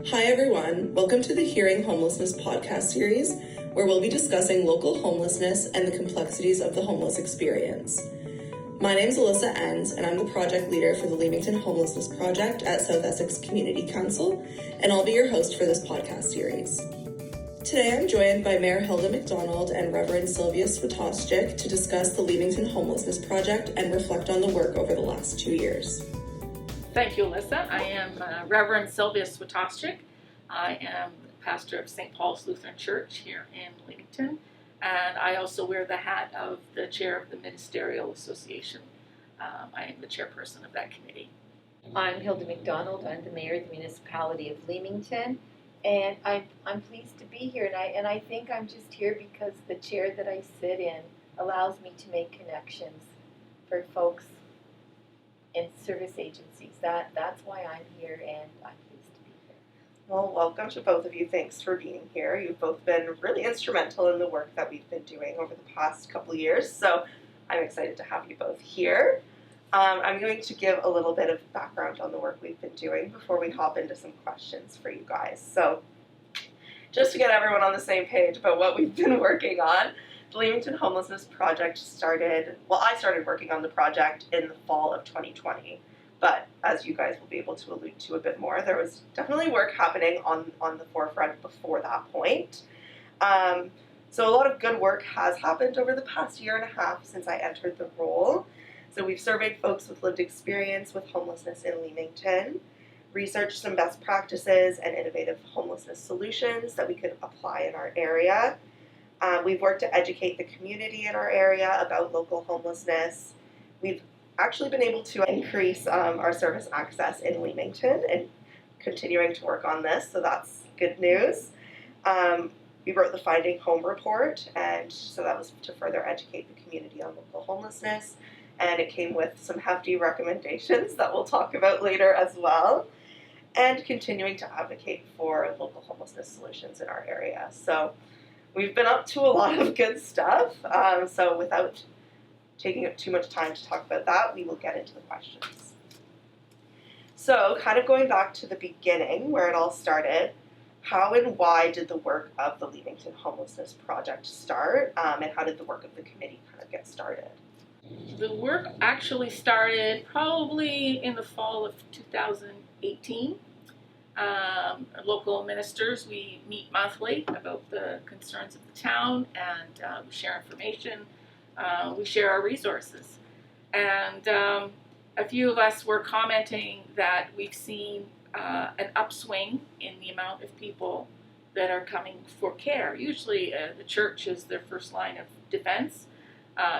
Hi everyone, welcome to the Hearing Homelessness podcast series, where we'll be discussing local homelessness and the complexities of the homeless experience. My name is Alyssa Enns, and I'm the project leader for the Leamington Homelessness Project at South Essex Community Council, and I'll be your host for this podcast series. Today I'm joined by Mayor Hilda McDonald and Reverend Sylvia Swatoschik to discuss the Leamington Homelessness Project and reflect on the work over the last 2 years. Thank you, Alyssa. I am Reverend Sylvia Swatoschik. I am the pastor of St. Paul's Lutheran Church here in Leamington, and I also wear the hat of the chair of the Ministerial Association. I am the chairperson of that committee. I'm Hilda McDonald. I'm the mayor of the municipality of Leamington, and I'm pleased to be here. And I think I'm just here because the chair that I sit in allows me to make connections for folks in service agencies. That's why I'm here, and I'm pleased to be here. Well, welcome to both of you. Thanks for being here. You've both been really instrumental in the work that we've been doing over the past couple of years, so I'm excited to have you both here. I'm going to give a little bit of background on the work we've been doing before we hop into some questions for you guys. So just to get everyone on the same page about what we've been working on, the Leamington Homelessness Project I started working on the project in the fall of 2020, but as you guys will be able to allude to a bit more, there was definitely work happening on the forefront before that point. So a lot of good work has happened over the past year and a half since I entered the role. So we've surveyed folks with lived experience with homelessness in Leamington, researched some best practices and innovative homelessness solutions that we could apply in our area. We've worked to educate the community in our area about local homelessness. We've actually been able to increase our service access in Leamington and continuing to work on this, so that's good news. We wrote the Finding Home report, and so that was to further educate the community on local homelessness, and it came with some hefty recommendations that we'll talk about later as well, and continuing to advocate for local homelessness solutions in our area. So we've been up to a lot of good stuff, so without taking up too much time to talk about that, we will get into the questions. So kind of going back to the beginning where it all started, how and why did the work of the Leamington Homelessness Project start, and how did the work of the committee kind of get started? The work actually started probably in the fall of 2018. Local ministers, we meet monthly about the concerns of the town, and we share information, we share our resources. And a few of us were commenting that we've seen an upswing in the amount of people that are coming for care. Usually the church is their first line of defense.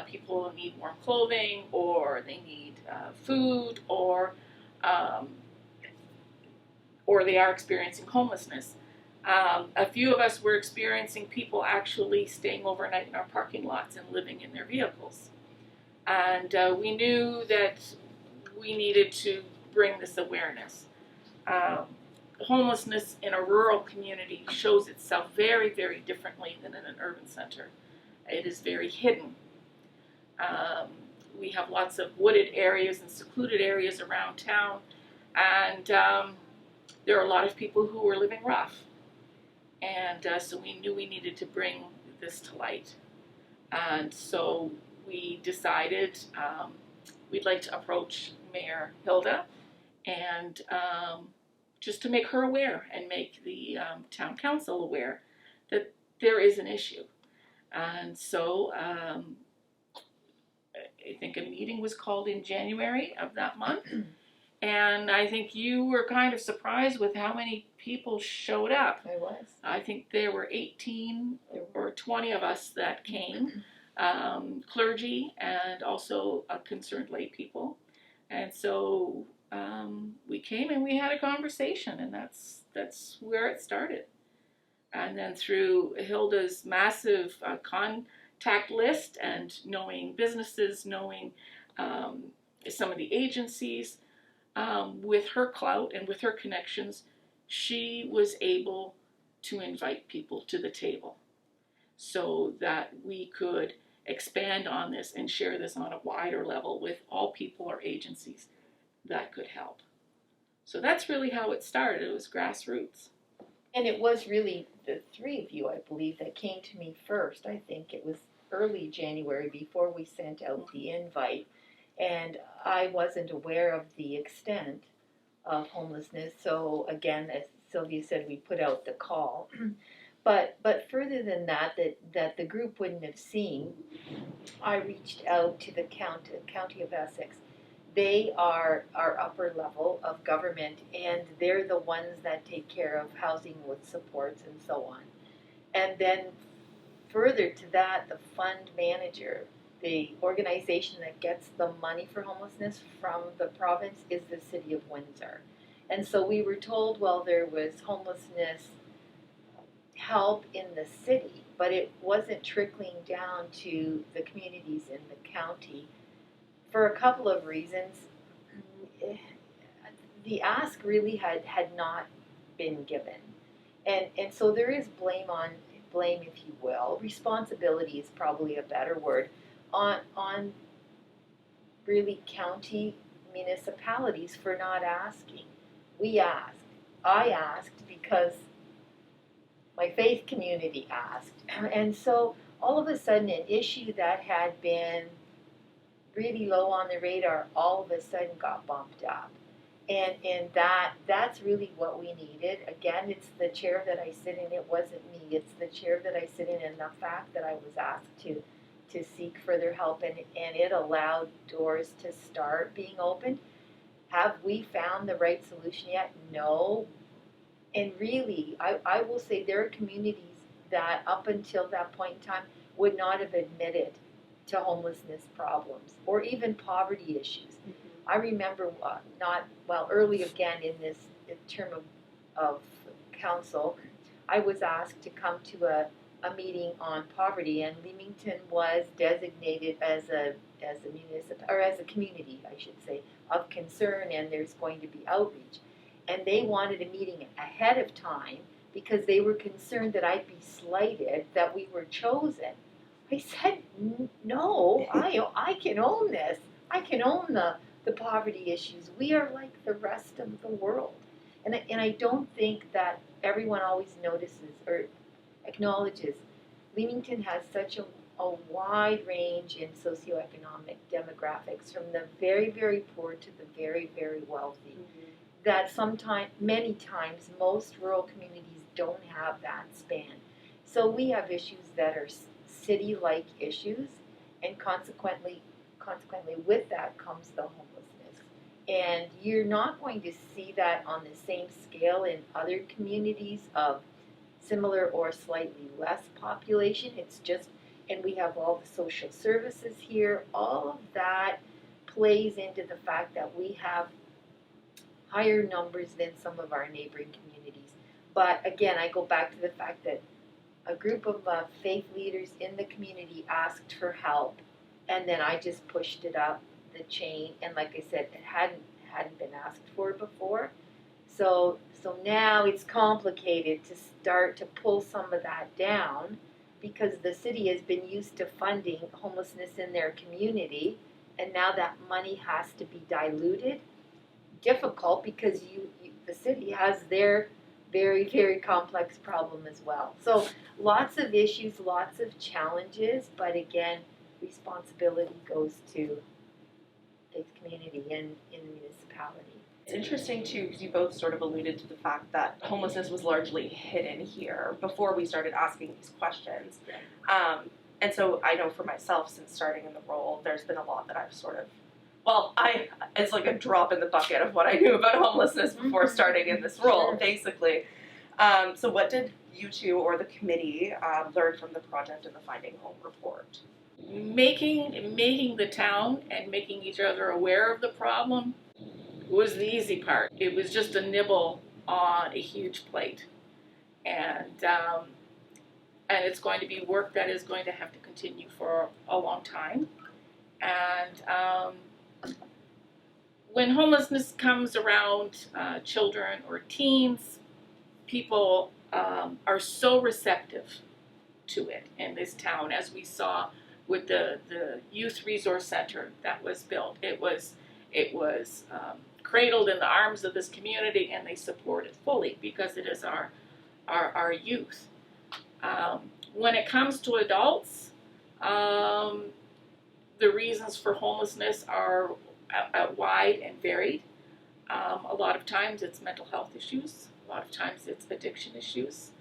People need warm clothing, or they need food, or they are experiencing homelessness. A few of us were experiencing people actually staying overnight in our parking lots and living in their vehicles. And we knew that we needed to bring this awareness. Homelessness in a rural community shows itself very, very differently than in an urban center. It is very hidden. We have lots of wooded areas and secluded areas around town, and there are a lot of people who were living rough, and so we knew we needed to bring this to light. And so we decided we'd like to approach Mayor Hilda and just to make her aware and make the town council aware that there is an issue. And so I think a meeting was called in January of that month. And I think you were kind of surprised with how many people showed up. I was. I think there were 18 or 20 of us that came, clergy and also concerned lay people. And so we came and we had a conversation, and that's where it started. And then through Hilda's massive contact list and knowing businesses, knowing some of the agencies, with her clout and with her connections, she was able to invite people to the table so that we could expand on this and share this on a wider level with all people or agencies that could help. So that's really how it started. It was grassroots. And it was really the three of you, I believe, that came to me first. I think it was early January before we sent out the invite. And I wasn't aware of the extent of homelessness. So again, as Sylvia said, we put out the call. But further than that, that the group wouldn't have seen, I reached out to the county of Essex. They are our upper level of government, and they're the ones that take care of housing with supports and so on. And then further to that, the fund manager, the organization that gets the money for homelessness from the province, is the City of Windsor. And so we were told, well, there was homelessness help in the city, but it wasn't trickling down to the communities in the county for a couple of reasons. The ask really had not been given. And so there is blame, if you will. Responsibility is probably a better word, on really county municipalities for not asking. We asked. I asked because my faith community asked. And so all of a sudden, an issue that had been really low on the radar all of a sudden got bumped up. And that's really what we needed. Again, it's the chair that I sit in. It wasn't me. It's the chair that I sit in, and the fact that I was asked to seek further help, and it allowed doors to start being opened. Have we found the right solution yet? No. And really, I will say there are communities that up until that point in time would not have admitted to homelessness problems or even poverty issues. I remember early again in this term of council, I was asked to come to a meeting on poverty, and Leamington was designated as a community, I should say, of concern, and there's going to be outreach. And they wanted a meeting ahead of time because they were concerned that I'd be slighted that we were chosen. I said, no, I can own this. I can own the poverty issues. We are like the rest of the world. And I don't think that everyone always notices or acknowledges Leamington has such a wide range in socioeconomic demographics, from the very, very poor to the very, very wealthy, that many times, most rural communities don't have that span. So we have issues that are city-like issues, and consequently with that comes the homelessness. And you're not going to see that on the same scale in other communities of similar or slightly less population. It's just, and we have all the social services here, all of that plays into the fact that we have higher numbers than some of our neighboring communities. But again, I go back to the fact that a group of faith leaders in the community asked for help, and then I just pushed it up the chain. And like I said, it hadn't been asked for before. So now it's complicated to start to pull some of that down, because the city has been used to funding homelessness in their community, and now that money has to be diluted. Difficult, because the city has their very, very complex problem as well. So lots of issues, lots of challenges, but again, responsibility goes to the community and in the municipality. It's interesting too, because you both sort of alluded to the fact that homelessness was largely hidden here before we started asking these questions. And so I know for myself, since starting in the role, there's been a lot that I've sort of, it's like a drop in the bucket of what I knew about homelessness before starting in this role, basically. So what did you two or the committee learn from the project and the Finding Home report? Making the town and making each other aware of the problem was the easy part. It was just a nibble on a huge plate. And it's going to be work that is going to have to continue for a long time. And when homelessness comes around children or teens, people are so receptive to it in this town, as we saw with the youth resource center that was built. It was cradled in the arms of this community, and they support it fully because it is our youth. When it comes to adults, the reasons for homelessness are wide and varied. A lot of times it's mental health issues. A lot of times it's addiction issues.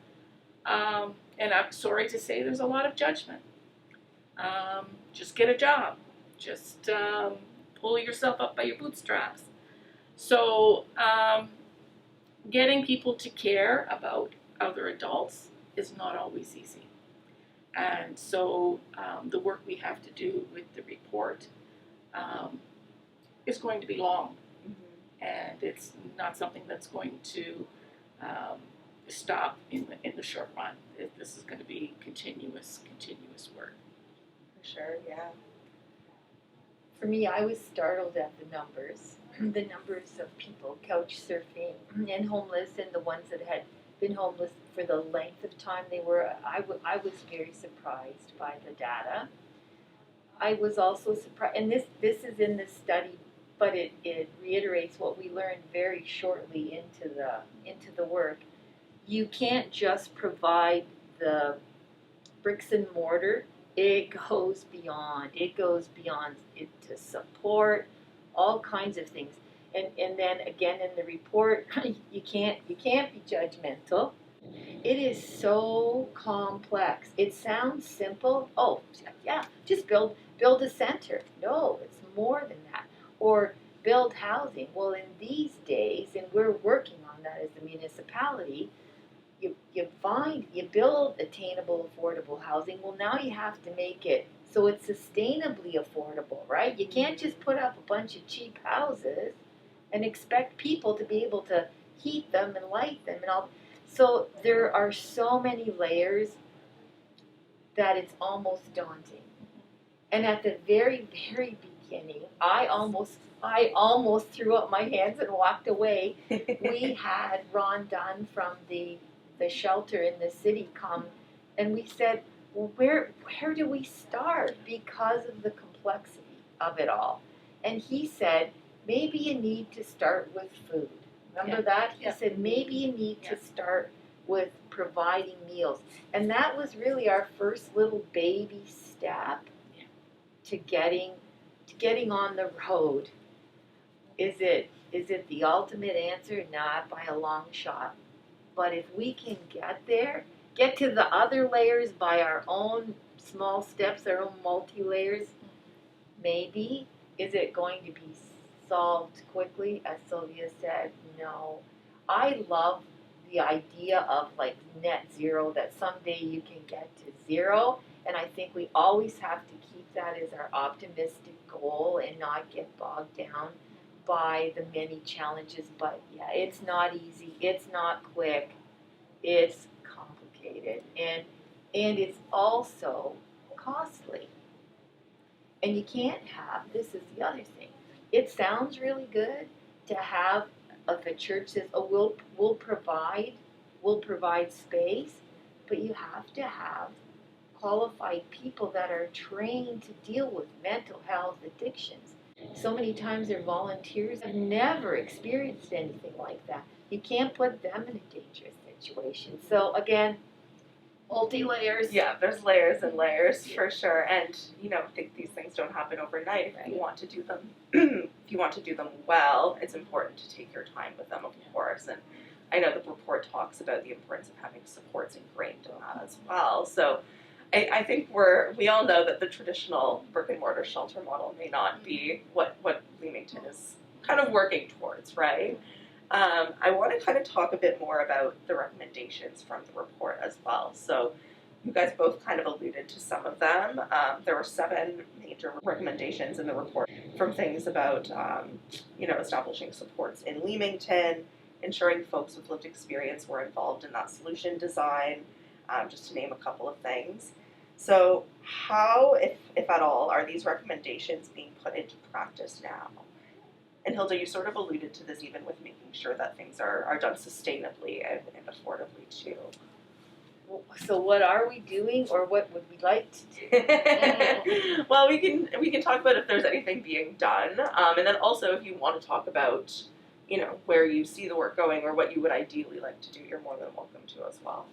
And I'm sorry to say there's a lot of judgment. Just get a job. Just pull yourself up by your bootstraps. So getting people to care about other adults is not always easy. And so the work we have to do with the report is going to be long. And it's not something that's going to stop in the short run. This is going to be continuous work. For sure, yeah. For me, I was startled at the numbers of people couch surfing and homeless, and the ones that had been homeless for the length of time they were. I was very surprised by the data. I was also surprised, and this is in the study, but it reiterates what we learned very shortly into the work. You can't just provide the bricks and mortar. It goes beyond. It goes beyond it to support all kinds of things. And then again in the report, you can't be judgmental. It is so complex. It sounds simple. Oh, yeah, just build a center. No, it's more than that. Or build housing. Well, in these days, and we're working on that as a municipality, you build attainable, affordable housing. Well, now you have to make it so it's sustainably affordable, right? You can't just put up a bunch of cheap houses and expect people to be able to heat them and light them and all. So there are so many layers that it's almost daunting. And at the very, very beginning, I almost threw up my hands and walked away. We had Ron Dunn from the shelter in the city come, and we said, well, where do we start because of the complexity of it all? And he said, maybe you need to start with food. Remember that? He said, maybe you need to start with providing meals. And that was really our first little baby step to getting on the road. Is it the ultimate answer? Not by a long shot. But if we can get there, get to the other layers by our own small steps, our own multi-layers, maybe. Is it going to be solved quickly? As Sylvia said, no. I love the idea of like net zero, that someday you can get to zero. And I think we always have to keep that as our optimistic goal and not get bogged down by the many challenges. But yeah, it's not easy. It's not quick. It's complicated. And it's also costly. And you can't have, this is the other thing. It sounds really good to have, if a church says, oh, we'll provide space, but you have to have qualified people that are trained to deal with mental health addictions. So many times their volunteers have never experienced anything like that. You can't put them in a dangerous situation. So again, multi-layers. Yeah, there's layers and layers for sure. And I think these things don't happen overnight. If you want to do them, if you want to do them well, it's important to take your time with them, of course. And I know the report talks about the importance of having supports ingrained in that as well. So I think we all know that the traditional brick and mortar shelter model may not be what Leamington is kind of working towards, right? I want to kind of talk a bit more about the recommendations from the report as well. So you guys both kind of alluded to some of them. There were 7 major recommendations in the report, from things about, establishing supports in Leamington, ensuring folks with lived experience were involved in that solution design, just to name a couple of things. So how, if at all, are these recommendations being put into practice now? And Hilda, you sort of alluded to this even with making sure that things are done sustainably and affordably too. So what are we doing, or what would we like to do? Well, we can talk about if there's anything being done, and then also if you want to talk about where you see the work going or what you would ideally like to do, you're more than welcome to as well.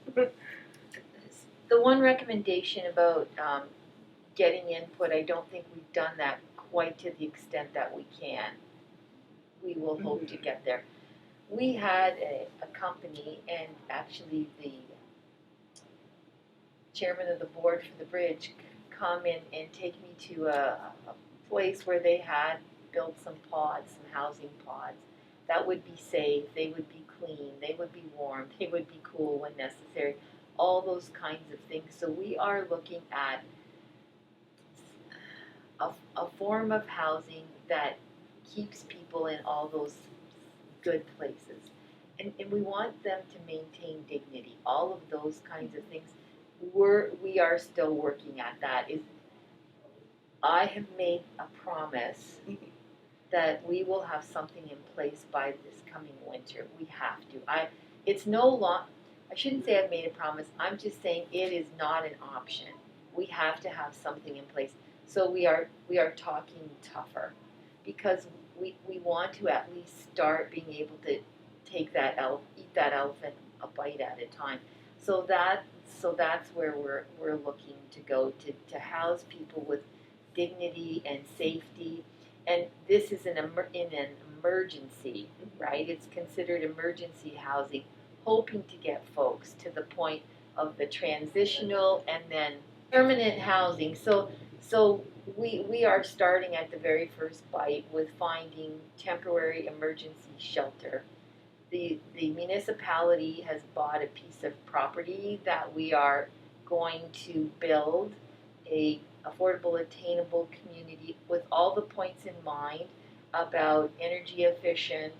The one recommendation about getting input, I don't think we've done that quite to the extent that we can. We will hope to get there. We had a company, and actually the chairman of the board for the bridge come in and take me to a place where they had built some pods, some housing pods that would be safe, they would be clean, they would be warm, they would be cool when necessary, all those kinds of things. So we are looking at a form of housing that keeps people in all those good places. And we want them to maintain dignity, all of those kinds of things. We are still working at that. I have made a promise that we will have something in place by this coming winter. We have to. It's no long. I shouldn't say I've made a promise. I'm just saying it is not an option. We have to have something in place. So we are talking tougher, because we want to at least start being able to eat that elephant a bite at a time. So that's where we're looking to go, to house people with dignity and safety. And this is in an emergency, right? It's considered emergency housing, hoping to get folks to the point of the transitional and then permanent housing. So we are starting at the very first bite with finding temporary emergency shelter. The municipality has bought a piece of property that we are going to build a affordable, attainable community with all the points in mind about energy efficient,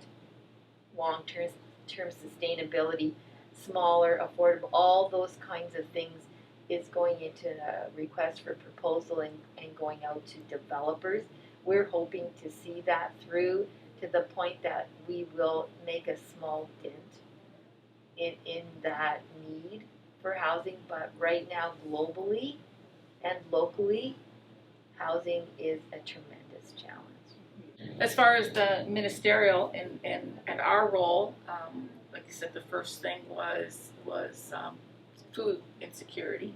long-term sustainability, smaller, affordable, all those kinds of things is going into a request for proposal and going out to developers. We're hoping to see that through to the point that we will make a small dent in that need for housing. But right now, globally and locally, housing is a tremendous challenge. As far as the ministerial and our role, like I said, the first thing was food insecurity.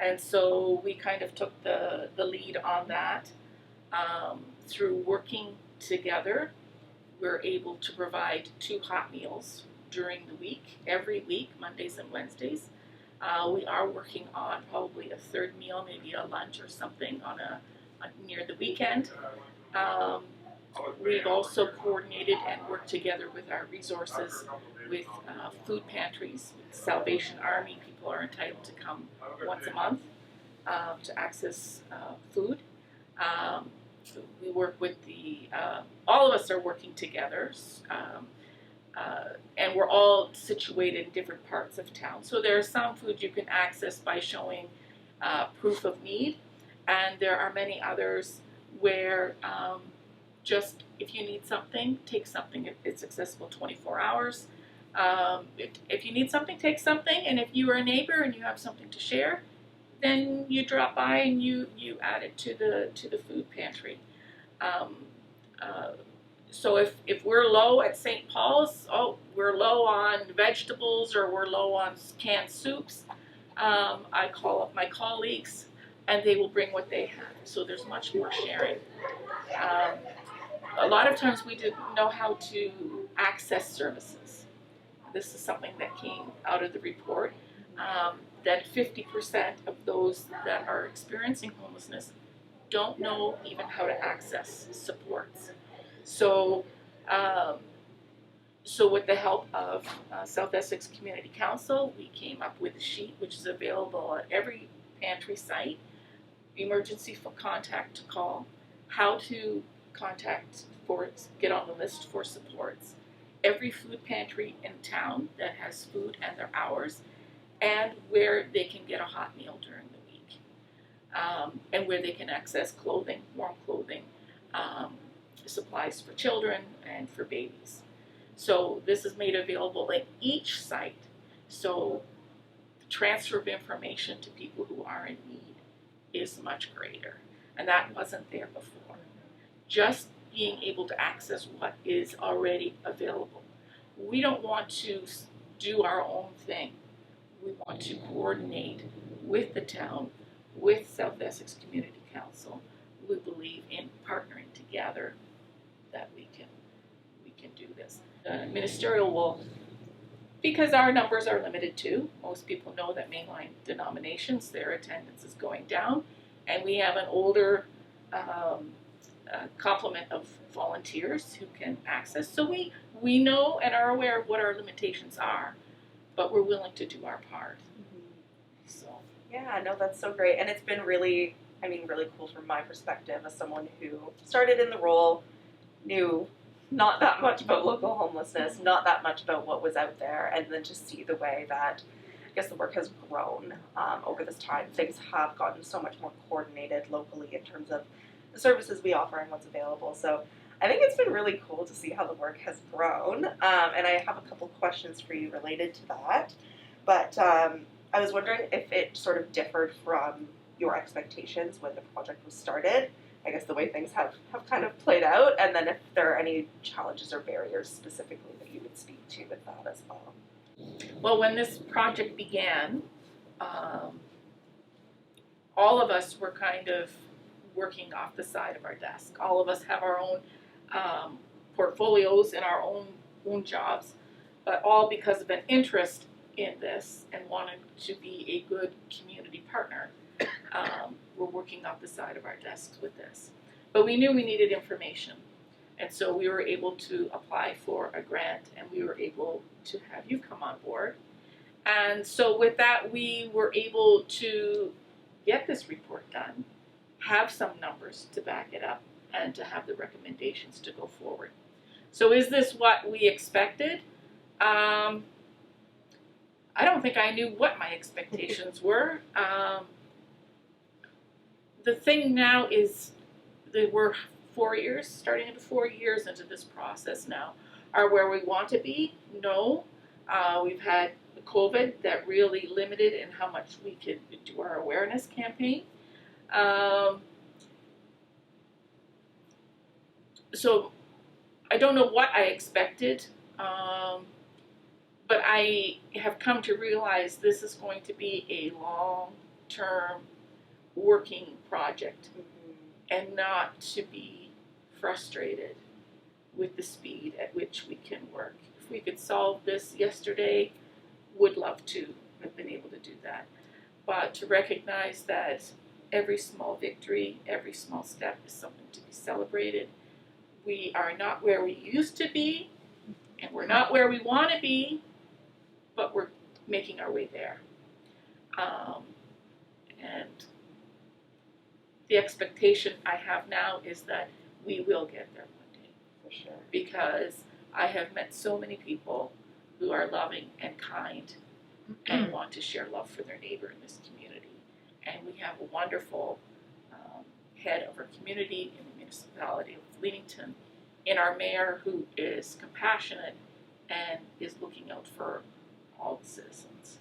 And so we kind of took the lead on that. Through working together, we're able to provide 2 hot meals during the week, every week, Mondays and Wednesdays. We are working on probably a 3rd meal, maybe a lunch or something on near the weekend. We've also coordinated and worked together with our resources with food pantries, with Salvation Army. People are entitled to come once a month to access food. We work with all of us are working together, and we're all situated in different parts of town. So there are some food you can access by showing proof of need, and there are many others where just if you need something, take something. It's accessible 24 hours. If you need something, take something, and if you are a neighbor and you have something to share, then you drop by and you add it to the food pantry. So if we're low at St. Paul's, we're low on vegetables or we're low on canned soups, I call up my colleagues and they will bring what they have. So there's much more sharing. A lot of times we didn't know how to access services. This is something that came out of the report, that 50% of those that are experiencing homelessness don't know even how to access supports. So with the help of South Essex Community Council, we came up with a sheet which is available at every pantry site, emergency contact to call, how to contact get on the list for supports, every food pantry in town that has food and their hours, and where they can get a hot meal during the week, and where they can access clothing, warm clothing, supplies for children and for babies. So this is made available at each site. So the transfer of information to people who are in need is much greater, and that wasn't there before. Just being able to access what is already available. We don't want to do our own thing. We want to coordinate with the town, with South Essex Community Council. We believe in partnering together that we can do this. The ministerial will, because our numbers are limited too. Most people know that mainline denominations, their attendance is going down, and we have an older complement of volunteers who can access. So we know and are aware of what our limitations are, but we're willing to do our part. So Yeah, no, that's so great. And it's been really cool from my perspective as someone who started in the role, knew not that much about local homelessness, not that much about what was out there, and then to see the way that I guess the work has grown over this time. Things have gotten so much more coordinated locally in terms of the services we offer and what's available. So I think it's been really cool to see how the work has grown. And I have a couple questions for you related to that. But I was wondering if it sort of differed from your expectations when the project was started. I guess the way things have kind of played out, and then if there are any challenges or barriers specifically that you would speak to with that as well. well, when this project began, all of us were kind of working off the side of our desk. All of us have our own portfolios and our own jobs, but all because of an interest in this and wanted to be a good community partner. We're working off the side of our desks with this. But we knew we needed information. And so we were able to apply for a grant, and we were able to have you come on board. And so with that, we were able to get this report done, have some numbers to back it up, and to have the recommendations to go forward. So is this what we expected? I don't think I knew what my expectations were. The thing now is that we're 4 years, starting into 4 years into this process now. Are where we want to be? No. We've had the COVID that really limited in how much we could do our awareness campaign. So I don't know what I expected, but I have come to realize this is going to be a long-term working project, and not to be frustrated with the speed at which we can work. If we could solve this yesterday, would love to have been able to do that. But to recognize that every small victory, every small step is something to be celebrated. We are not where we used to be, and we're not where we want to be, but we're making our way there. And the expectation I have now is that we will get there one day. For sure. Because I have met so many people who are loving and kind and want to share love for their neighbor in this community. And we have a wonderful head of our community in the municipality of Leamington, and our mayor who is compassionate and is looking out for all the citizens.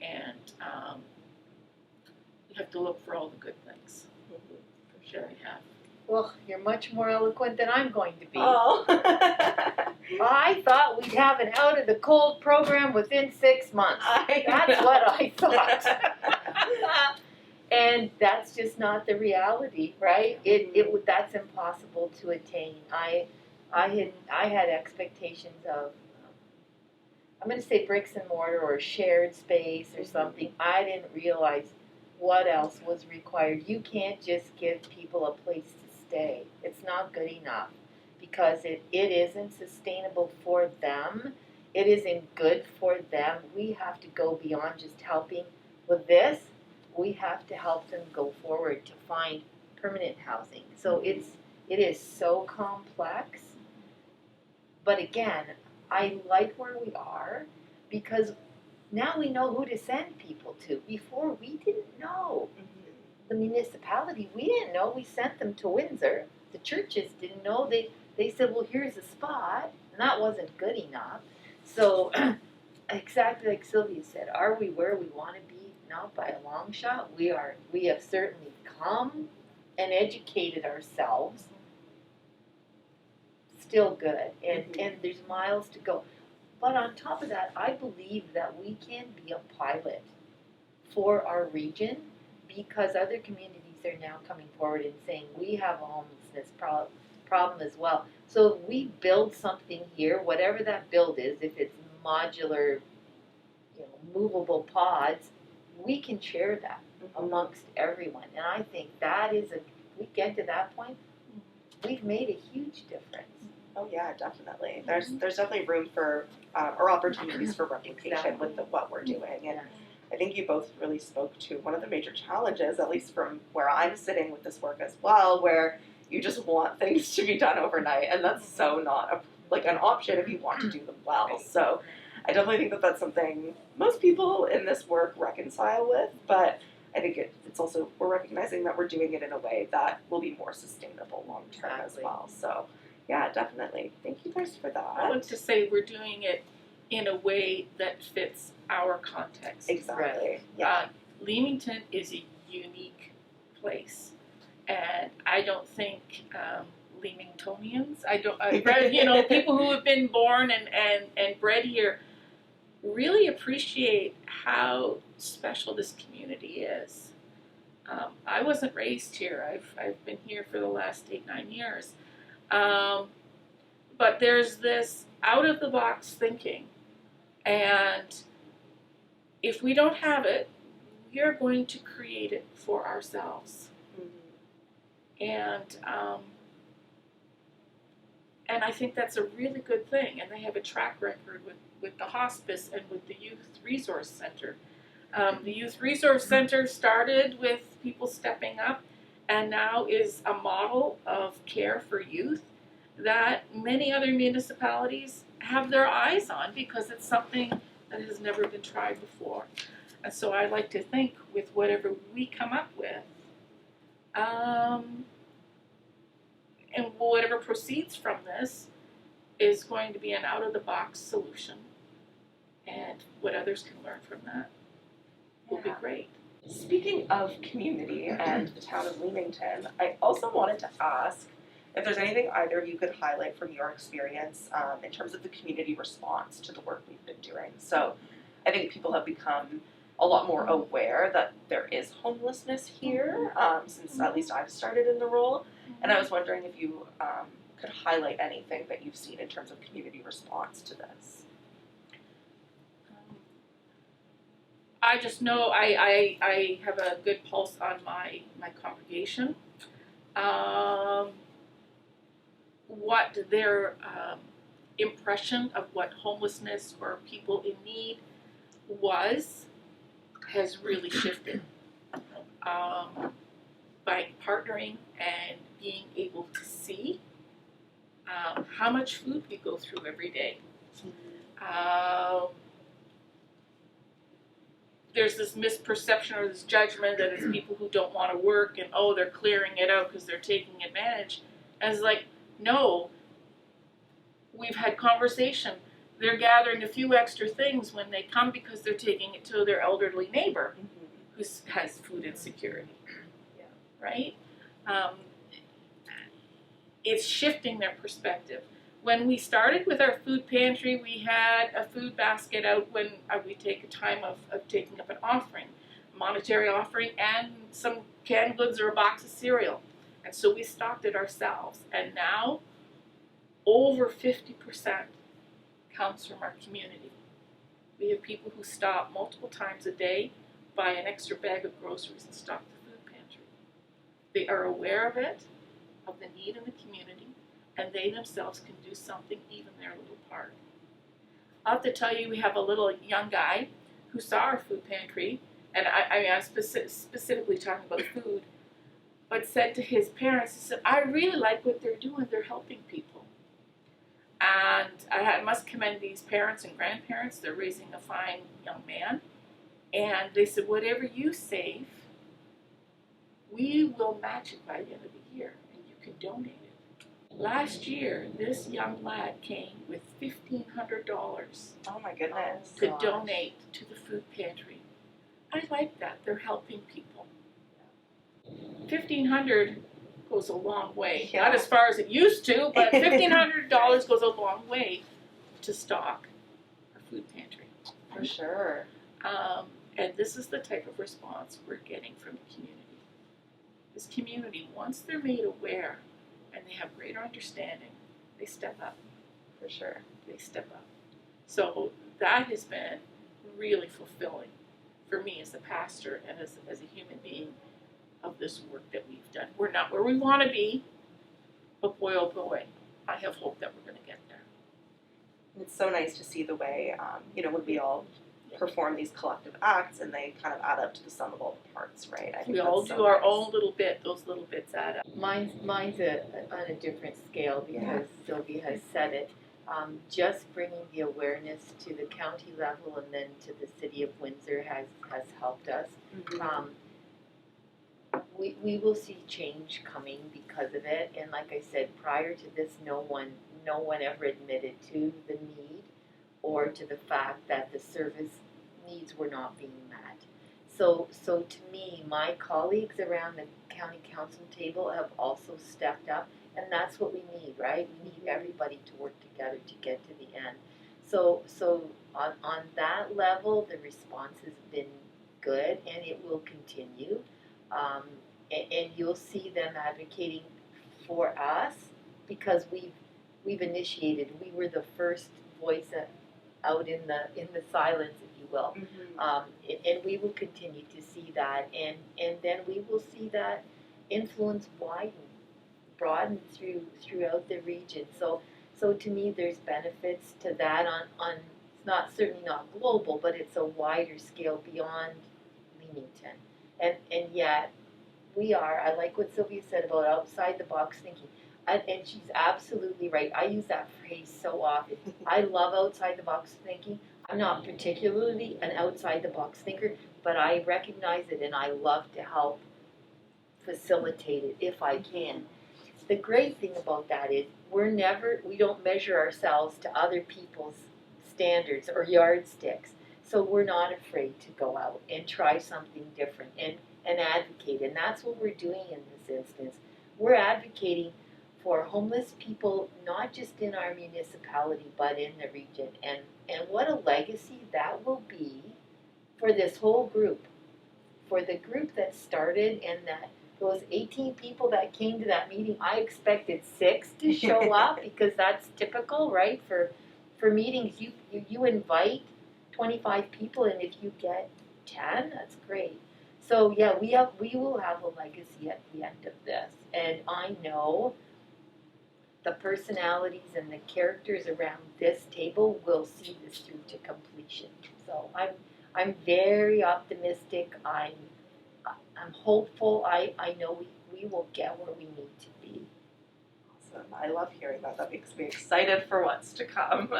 And we have to look for all the good things. For sure we have. Well, you're much more eloquent than I'm going to be. Oh. I thought we'd have an out of the cold program within 6 months. That's what I thought. And that's just not the reality, right? That's impossible to attain. I had expectations of, I'm going to say bricks and mortar or shared space or something. I didn't realize what else was required. You can't just give people a place to stay. It's not good enough because it isn't sustainable for them. It isn't good for them. We have to go beyond just helping with this. We have to help them go forward to find permanent housing. So it is so complex. But again, I like where we are because now we know who to send people to. Before, we didn't know. The municipality, we didn't know. We sent them to Windsor. The churches didn't know. They said, well, here's a spot. And that wasn't good enough. So exactly like Sylvia said, are we where we want to be? Not by a long shot. We have certainly come and educated ourselves. still good, and there's miles to go. But on top of that, I believe that we can be a pilot for our region because other communities are now coming forward and saying we have a homelessness problem as well. So if we build something here, whatever that build is, if it's modular, movable pods, we can share that amongst everyone. And I think that is we get to that point, we've made a huge difference. Oh yeah, definitely. There's definitely room for or opportunities for replication with what we're doing, and I think you both really spoke to one of the major challenges, at least from where I'm sitting with this work as well, where you just want things to be done overnight, and that's so not an option if you want to do them well. So I definitely think that that's something most people in this work reconcile with, but I think it's also, we're recognizing that we're doing it in a way that will be more sustainable long term as well. So yeah, definitely. Thank you guys for that. I want to say we're doing it in a way that fits our context. Exactly. Yeah. Leamington is a unique place, and I don't think Leamingtonians, people who have been born and bred here really appreciate how special this community is. I wasn't raised here. I've been here for the last 8-9 years. But there's this out-of-the-box thinking, and if we don't have it, we are going to create it for ourselves. And I think that's a really good thing, and they have a track record with the hospice and with the Youth Resource Center. The Youth Resource Center started with people stepping up and now is a model of care for youth that many other municipalities have their eyes on because it's something that has never been tried before. And so I like to think with whatever we come up with, and whatever proceeds from this is going to be an out-of-the-box solution. And what others can learn from that will be great. Speaking of community and the town of Leamington, I also wanted to ask if there's anything either of you could highlight from your experience in terms of the community response to the work we've been doing. So I think people have become a lot more aware that there is homelessness here since at least I've started in the role. And I was wondering if you could highlight anything that you've seen in terms of community response to this. I just know I have a good pulse on my congregation. What their impression of what homelessness or people in need has really shifted. By partnering and being able to see how much food we go through every day. There's this misperception or this judgment that it's people who don't want to work and they're clearing it out because they're taking advantage. And it's like, no, we've had conversation. They're gathering a few extra things when they come because they're taking it to their elderly neighbor who has food insecurity, right? It's shifting their perspective. When we started with our food pantry, we had a food basket out when we take a time of taking up an offering, monetary offering, and some canned goods or a box of cereal. And so we stocked it ourselves. And now, over 50% comes from our community. We have people who stop multiple times a day, buy an extra bag of groceries, and stock the food pantry. They are aware of it, of the need in the community, and they themselves can do something, even their little part. I'll have to tell you, we have a little young guy who saw our food pantry, and I'm specifically talking about food, but said to his parents, he said, I really like what they're doing, they're helping people. And I must commend these parents and grandparents, they're raising a fine young man, and they said, whatever you save, we will match it by the end of the year, and you can donate it. Last year, this young lad came with $1,500 Oh my goodness. to donate to the food pantry. I like that. They're helping people. $1,500 goes a long way. Yeah. Not as far as it used to, but $1,500 goes a long way to stock our food pantry. For sure. And this is the type of response we're getting from the community. This community, once they're made aware and they have greater understanding, they step up. For sure. They step up. So that has been really fulfilling for me as a pastor and as a human being of this work that we've done. We're not where we want to be, but boy, oh boy, I have hope that we're going to get there. It's so nice to see the way, when we all perform these collective acts and they kind of add up to the sum of all the parts, right? I think We all that's do so our nice. own little bit. Those little bits add up. Mine's on a different scale because Sylvia has said it. Just bringing the awareness to the county level and then to the city of Windsor has helped us. Mhm. We will see change coming because of it, and like I said, prior to this, no one ever admitted to the need or to the fact that the service needs were not being met. So to me, my colleagues around the county council table have also stepped up, and that's what we need, right? We need everybody to work together to get to the end. So on that level, the response has been good, and it will continue. And you'll see them advocating for us because we've initiated. We were the first voice out in the silence, if you will. And we will continue to see that, and then we will see that influence broaden throughout the region. So to me, there's benefits to that on it's certainly not global, but it's a wider scale beyond Leamington, and yet we are. I like what Sylvia said about outside the box thinking. And she's absolutely right. I use that phrase so often. I love outside the box thinking. I'm not particularly an outside the box thinker, but I recognize it and I love to help facilitate it if I can. The great thing about that is we don't measure ourselves to other people's standards or yardsticks. So we're not afraid to go out and try something different and advocate. And that's what we're doing in this instance. We're advocating for homeless people, not just in our municipality, but in the region. And what a legacy that will be for this whole group, for the group that started and that those 18 people that came to that meeting. I expected 6 to show up because that's typical, right? For meetings, you invite 25 people, and if you get 10, that's great. So yeah, we will have a legacy at the end of this, and I know the personalities and the characters around this table will see this through to completion. So I'm very optimistic. I'm hopeful. I know we will get where we need to be. Awesome. I love hearing that. That makes me excited for what's to come.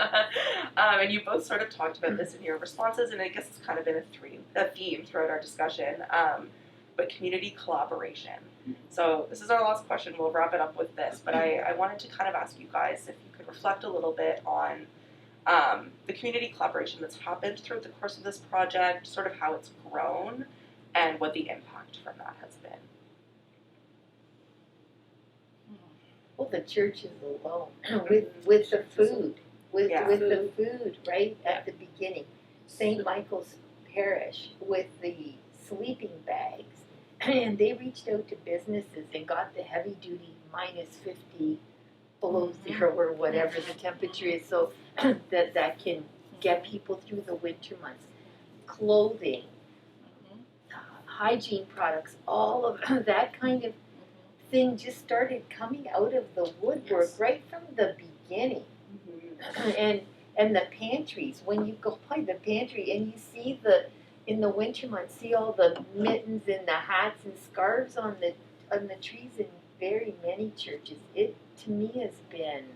And you both sort of talked about this in your responses, and I guess it's kind of been a theme throughout our discussion. But community collaboration. So this is our last question. We'll wrap it up with this. But I wanted to kind of ask you guys if you could reflect a little bit on the community collaboration that's happened throughout the course of this project, sort of how it's grown, and what the impact from that has been. Well, the churches alone with the food, with the food right at the beginning. St. Michael's Parish with the sleeping bags, and they reached out to businesses and got the heavy duty -50 below zero or whatever the temperature is, so that can get people through the winter months. Clothing, hygiene products, all of that kind of thing just started coming out of the woodwork right from the beginning. And the pantries, when you go by the pantry and you see in the winter months, see all the mittens and the hats and scarves on the trees in very many churches. It to me has been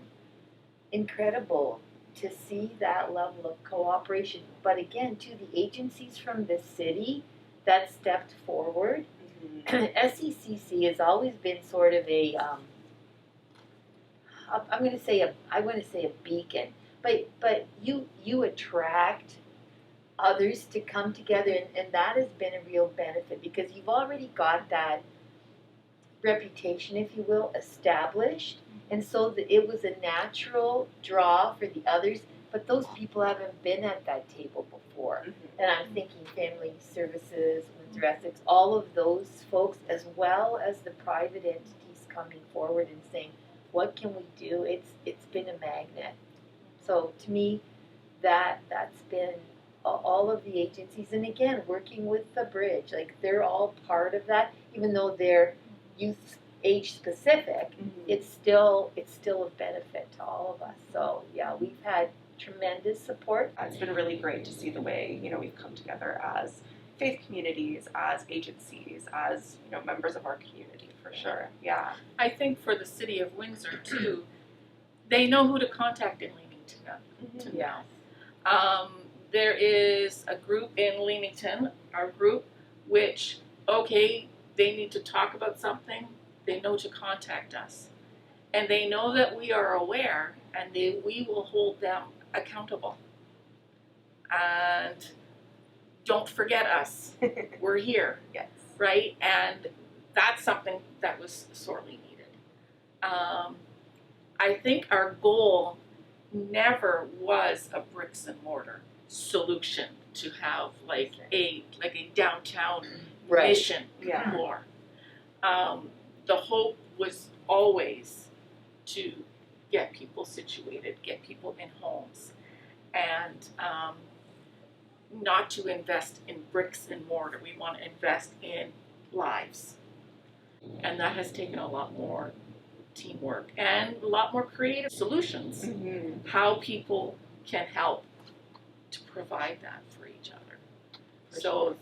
incredible to see that level of cooperation. But again, to the agencies from the city that stepped forward. SECC has always been sort of a I want to say a beacon, but you attract others to come together, and that has been a real benefit because you've already got that reputation, if you will, established. And so it was a natural draw for the others, but those people haven't been at that table before. And I'm thinking family services, Windsor Essex, all of those folks, as well as the private entities coming forward and saying, what can we do? It's been a magnet. So to me, that's been all of the agencies, and again, working with the bridge, like they're all part of that, even though they're youth age specific, it's still of benefit to all of us. So yeah, we've had tremendous support. It's been really great to see the way, we've come together as faith communities, as agencies, as, members of our community, for sure. Yeah. I think for the city of Windsor too, they know who to contact in Leamington now. There is a group in Leamington, our group, which, okay, they need to talk about something, they know to contact us. And they know that we are aware, and we will hold them accountable. And don't forget us. We're here. Yes. Right? And that's something that was sorely needed. I think our goal never was a bricks and mortar solution to have like a downtown mission more. The hope was always to get people situated, get people in homes, and not to invest in bricks and mortar. We want to invest in lives. And that has taken a lot more teamwork and a lot more creative solutions, how people can help to provide that for each other. So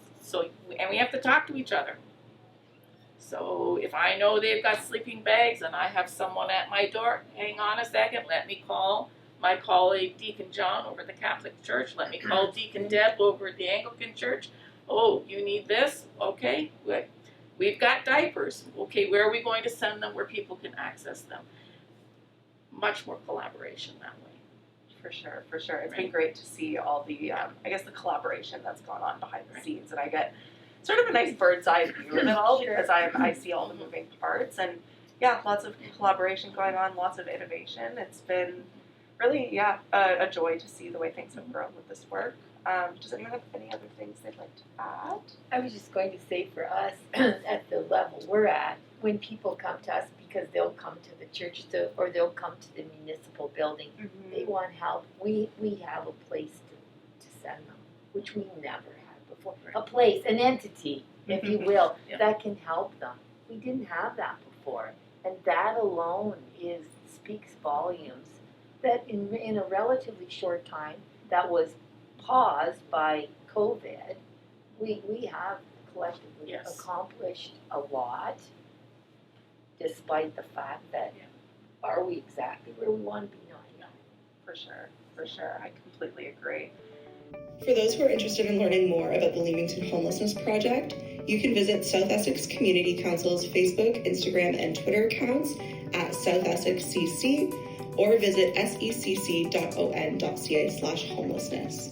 we have to talk to each other. So if I know they've got sleeping bags and I have someone at my door, hang on a second, let me call my colleague Deacon John over at the Catholic Church, let me call Deacon Deb over at the Anglican Church. Oh, you need this? Okay, good. We've got diapers. Okay, where are we going to send them where people can access them? Much more collaboration that way. For sure. It's been great to see all the, the collaboration that's gone on behind the scenes, and I get sort of a nice bird's eye view of it all because I see all the moving parts, and yeah, lots of collaboration going on, lots of innovation. It's been really, a joy to see the way things have grown with this work. Does anyone have any other things they'd like to add? I was just going to say for us, at the level we're at, when people come to us, because they'll come to the church or they'll come to the municipal building, they want help, we have a place to send them, which we never had before. A place, an entity, if you will, that can help them. We didn't have that before. And that alone speaks volumes that in a relatively short time that was paused by COVID, we have collectively accomplished a lot, despite the fact that are we exactly where we want to be? Not yet. For sure. I completely agree. For those who are interested in learning more about the Leamington Homelessness Project, you can visit South Essex Community Council's Facebook, Instagram, and Twitter accounts at South Essex CC, or visit secc.on.ca/homelessness.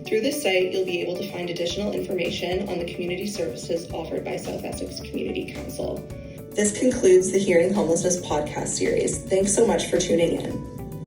Through this site, you'll be able to find additional information on the community services offered by South Essex Community Council. This concludes the Hearing Homelessness podcast series. Thanks so much for tuning in.